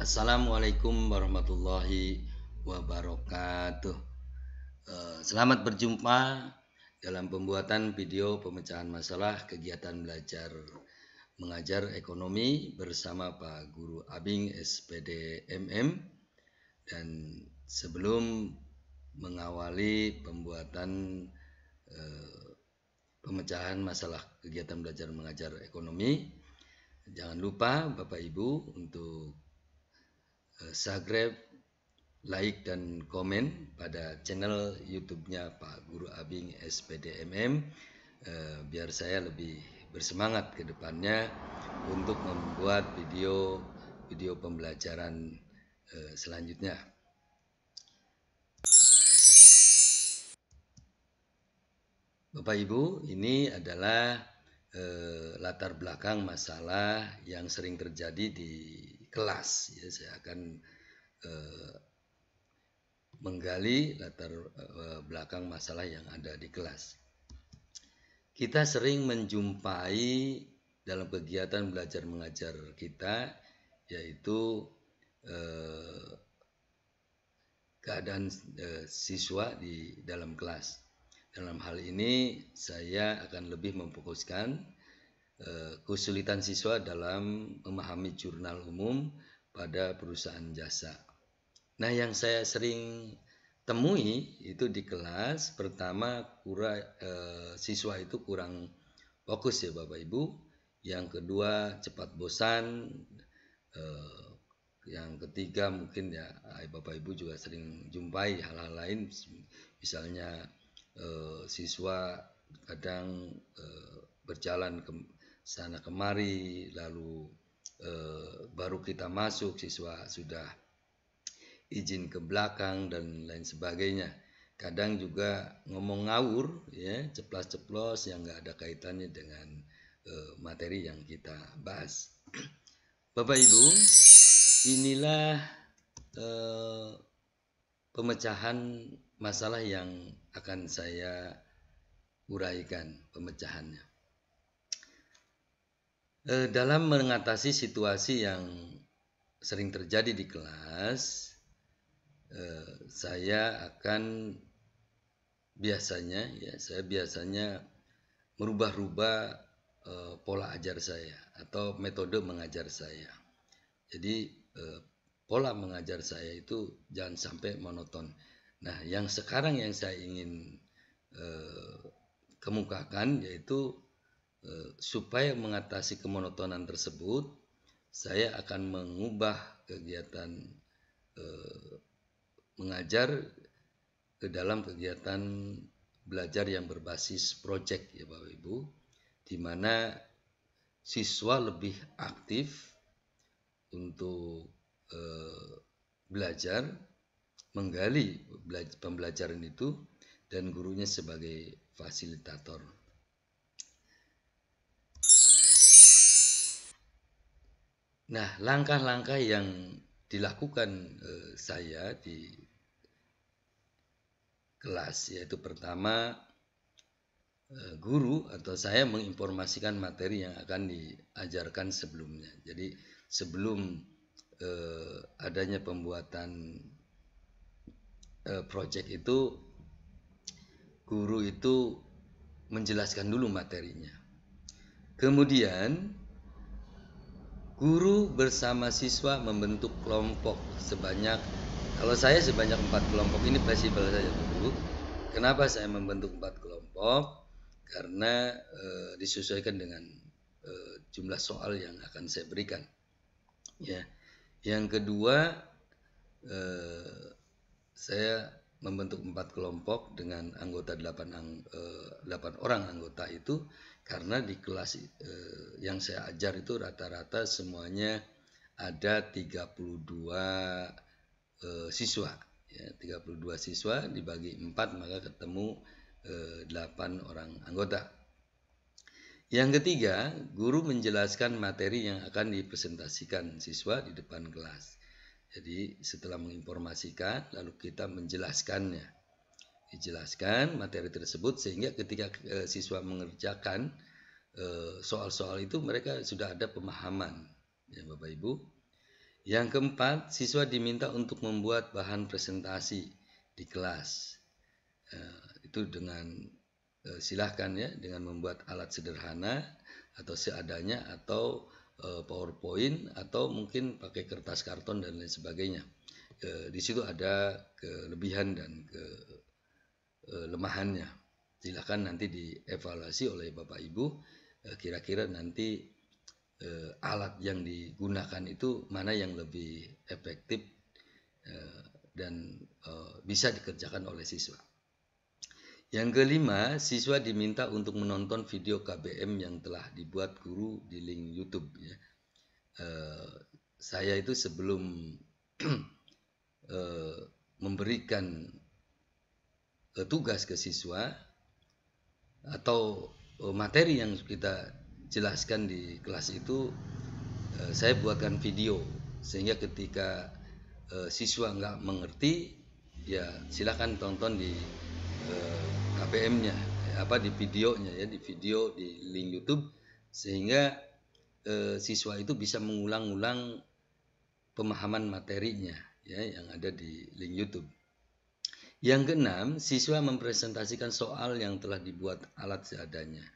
Assalamualaikum warahmatullahi wabarakatuh. Selamat berjumpa dalam pembuatan video pemecahan masalah kegiatan belajar mengajar ekonomi bersama Pak Guru Abing SPD MM. Dan sebelum mengawali pembuatan pemecahan masalah kegiatan belajar mengajar ekonomi, jangan lupa Bapak Ibu untuk subscribe, like, dan komen pada channel YouTube-nya Pak Guru Abing SPDMM biar saya lebih bersemangat ke depannya untuk membuat video pembelajaran selanjutnya. Bapak Ibu, ini adalah latar belakang masalah yang sering terjadi di kelas. Ya, saya akan menggali latar belakang masalah yang ada di kelas. Kita sering menjumpai dalam kegiatan belajar mengajar kita, yaitu keadaan siswa di dalam kelas. Dalam hal ini saya akan lebih memfokuskan kesulitan siswa dalam memahami jurnal umum pada perusahaan jasa. Nah, yang saya sering temui itu di kelas pertama siswa itu kurang fokus ya Bapak Ibu. Yang kedua cepat bosan. Yang ketiga mungkin ya Bapak Ibu juga sering jumpai hal-hal lain, misalnya siswa kadang berjalan ke sana kemari, lalu baru kita masuk siswa sudah izin ke belakang dan lain sebagainya. Kadang juga ngomong ngawur, ya, ceplas-ceplos yang nggak ada kaitannya dengan materi yang kita bahas. Bapak Ibu, inilah pemecahan masalah yang akan saya uraikan pemecahannya. Dalam mengatasi situasi yang sering terjadi di kelas, saya biasanya merubah-rubah pola ajar saya atau metode mengajar saya. Jadi pola mengajar saya itu jangan sampai monoton. Nah, yang sekarang yang saya ingin kemukakan yaitu supaya mengatasi kemonotonan tersebut, saya akan mengubah kegiatan mengajar ke dalam kegiatan belajar yang berbasis project ya Bapak Ibu, di mana siswa lebih aktif untuk belajar, menggali pembelajaran itu, dan gurunya sebagai fasilitator. Nah, langkah-langkah yang dilakukan saya di kelas yaitu pertama, guru atau saya menginformasikan materi yang akan diajarkan sebelumnya. Jadi sebelum adanya pembuatan project itu, guru itu menjelaskan dulu materinya. Kemudian guru bersama siswa membentuk kelompok kalau saya sebanyak 4 kelompok. Ini fleksibel saja dulu. Kenapa saya membentuk 4 kelompok? Karena disesuaikan dengan jumlah soal yang akan saya berikan. Ya. Yang kedua, saya membentuk 4 kelompok dengan anggota 8 orang anggota itu karena di kelas yang saya ajar itu rata-rata semuanya ada 32 siswa, ya, 32 siswa dibagi 4 maka ketemu 8 orang anggota. Yang ketiga, guru menjelaskan materi yang akan dipresentasikan siswa di depan kelas. Jadi setelah menginformasikan lalu kita menjelaskannya. Dijelaskan materi tersebut sehingga ketika siswa mengerjakan soal-soal itu mereka sudah ada pemahaman ya Bapak Ibu. Yang keempat, siswa diminta untuk membuat bahan presentasi di kelas. Itu dengan silahkan ya, dengan membuat alat sederhana atau seadanya, atau PowerPoint, atau mungkin pakai kertas karton dan lain sebagainya. Di situ ada kelebihan dan kelemahannya. Silahkan nanti dievaluasi oleh Bapak Ibu, kira-kira nanti alat yang digunakan itu mana yang lebih efektif dan bisa dikerjakan oleh siswa. Yang kelima, siswa diminta untuk menonton video KBM yang telah dibuat guru di link YouTube. Ya. Saya itu sebelum memberikan tugas ke siswa atau materi yang kita jelaskan di kelas itu, saya buatkan video sehingga ketika siswa nggak mengerti, ya silakan tonton di KBM-nya, di videonya ya, di video di link YouTube, sehingga siswa itu bisa mengulang-ulang pemahaman materinya ya yang ada di link YouTube. Yang keenam, siswa mempresentasikan soal yang telah dibuat alat seadanya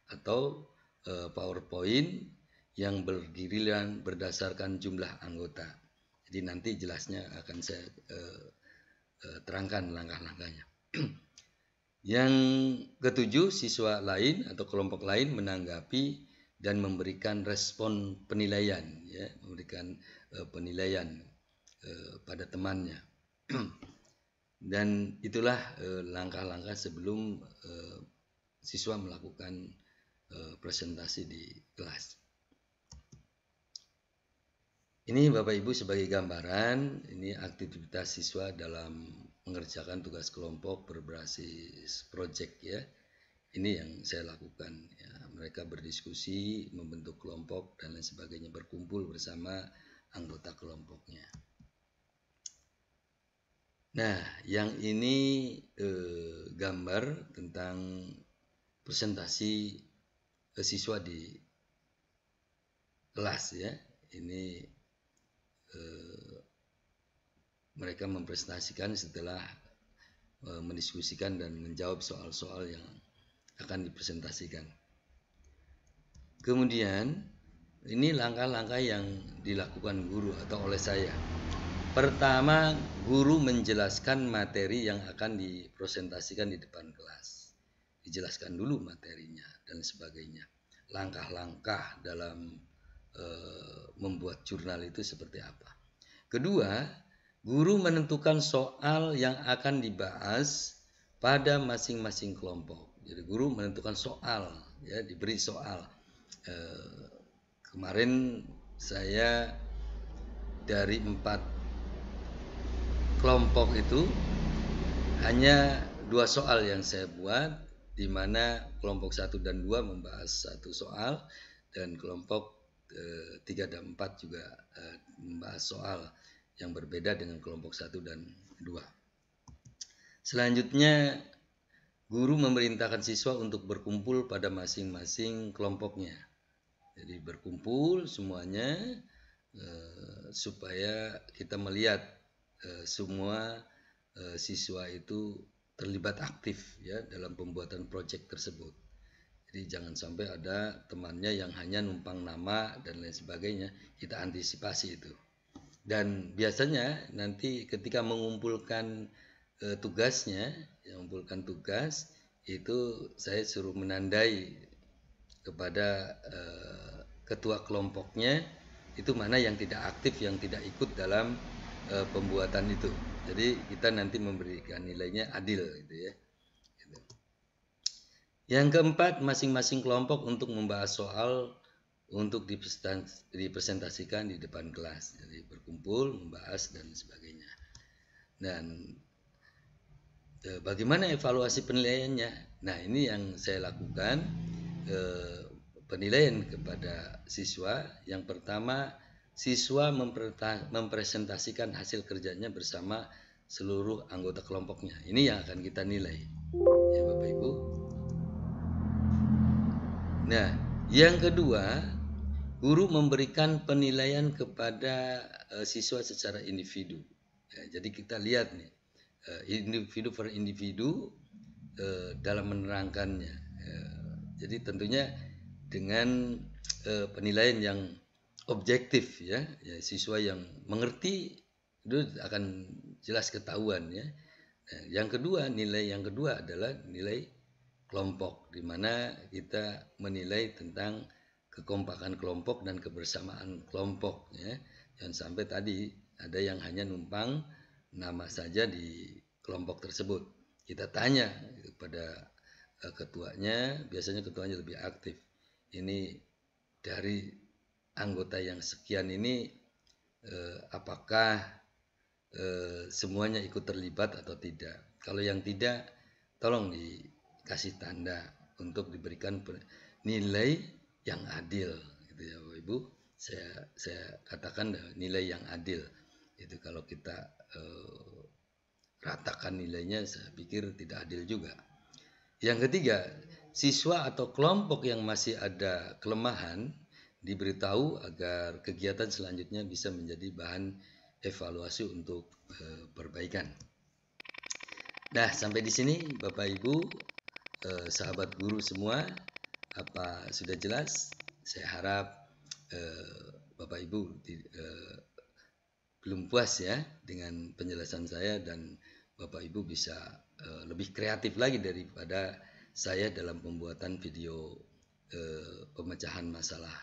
atau PowerPoint yang bergiliran berdasarkan jumlah anggota. Jadi nanti jelasnya akan saya terangkan langkah-langkahnya. Yang ketujuh, siswa lain atau kelompok lain menanggapi dan memberikan respon penilaian, ya, memberikan penilaian pada temannya. Dan itulah langkah-langkah sebelum siswa melakukan presentasi di kelas. Ini Bapak Ibu sebagai gambaran, ini aktivitas siswa dalam mengerjakan tugas kelompok berbasis project ya. Ini yang saya lakukan ya. Mereka berdiskusi, membentuk kelompok dan lain sebagainya, berkumpul bersama anggota kelompoknya. Nah, yang ini gambar tentang presentasi siswa di kelas ya. Ini mereka mempresentasikan setelah mendiskusikan dan menjawab soal-soal yang akan dipresentasikan. Kemudian ini langkah-langkah yang dilakukan guru atau oleh saya. Pertama, guru menjelaskan materi yang akan dipresentasikan di depan kelas. Dijelaskan dulu materinya dan sebagainya. Langkah-langkah dalam membuat jurnal itu seperti apa. Kedua, guru menentukan soal yang akan dibahas pada masing-masing kelompok. Jadi guru menentukan soal, ya, diberi soal. Kemarin saya dari 4 kelompok itu hanya 2 soal yang saya buat, di mana kelompok 1 dan 2 membahas 1 soal dan kelompok 3 dan 4 juga membahas soal yang berbeda dengan kelompok 1 dan 2. Selanjutnya, guru memerintahkan siswa untuk berkumpul pada masing-masing kelompoknya. Jadi berkumpul semuanya supaya kita melihat semua siswa itu terlibat aktif ya dalam pembuatan proyek tersebut. Jadi jangan sampai ada temannya yang hanya numpang nama dan lain sebagainya, kita antisipasi itu. Dan biasanya nanti ketika mengumpulkan tugasnya, mengumpulkan tugas, itu saya suruh menandai kepada ketua kelompoknya, itu mana yang tidak aktif, yang tidak ikut dalam pembuatan itu. Jadi kita nanti memberikan nilainya adil gitu ya. Yang keempat, masing-masing kelompok untuk membahas soal untuk dipresentasikan di depan kelas. Jadi berkumpul, membahas dan sebagainya. Dan bagaimana evaluasi penilaiannya? Nah, ini yang saya lakukan, penilaian kepada siswa. Yang pertama, siswa mempresentasikan hasil kerjanya bersama seluruh anggota kelompoknya. Ini yang akan kita nilai, ya Bapak Ibu. Nah, yang kedua, guru memberikan penilaian kepada siswa secara individu. Ya, jadi kita lihat nih, individu per individu dalam menerangkannya. Jadi tentunya dengan penilaian yang objektif ya, siswa yang mengerti itu akan jelas ketahuan ya. Nah, nilai yang kedua adalah nilai kelompok, di mana kita menilai tentang kekompakan kelompok dan kebersamaan kelompok ya. Jangan sampai tadi ada yang hanya numpang nama saja di kelompok tersebut. Kita tanya kepada ketuanya, biasanya ketuanya lebih aktif. Ini dari anggota yang sekian ini apakah semuanya ikut terlibat atau tidak. Kalau yang tidak, tolong dikasih tanda untuk diberikan nilai yang adil, gitu ya Bapak Ibu. Saya katakan nilai yang adil. Itu kalau kita ratakan nilainya, saya pikir tidak adil juga. Yang ketiga, siswa atau kelompok yang masih ada kelemahan diberitahu agar kegiatan selanjutnya bisa menjadi bahan evaluasi untuk perbaikan. Nah, sampai di sini Bapak Ibu, sahabat guru semua, apa sudah jelas? Saya harap Bapak Ibu belum puas ya dengan penjelasan saya, dan Bapak Ibu bisa lebih kreatif lagi daripada saya dalam pembuatan video pemecahan masalah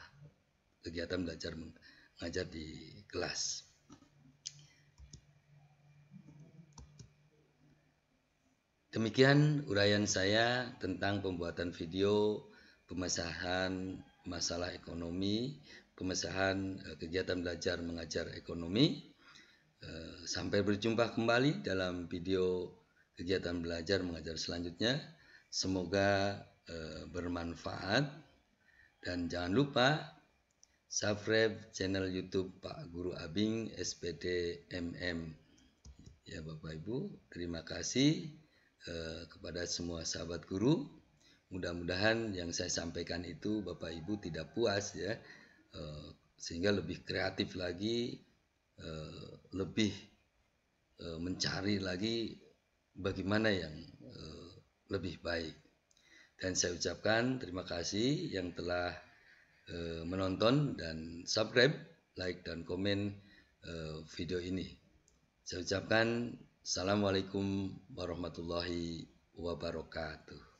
kegiatan belajar mengajar di kelas. Demikian uraian saya tentang pembuatan video pemecahan masalah ekonomi, pemecahan kegiatan belajar mengajar ekonomi. Sampai berjumpa kembali dalam video kegiatan belajar mengajar selanjutnya. Semoga bermanfaat, dan jangan lupa subscribe channel YouTube Pak Guru Abing SPD MM. Ya Bapak Ibu, terima kasih kepada semua sahabat guru. Mudah-mudahan yang saya sampaikan itu Bapak Ibu tidak puas ya, sehingga lebih kreatif lagi, lebih mencari lagi bagaimana yang lebih baik. Dan saya ucapkan terima kasih yang telah menonton dan subscribe, like dan komen video ini. Saya ucapkan Assalamualaikum warahmatullahi wabarakatuh.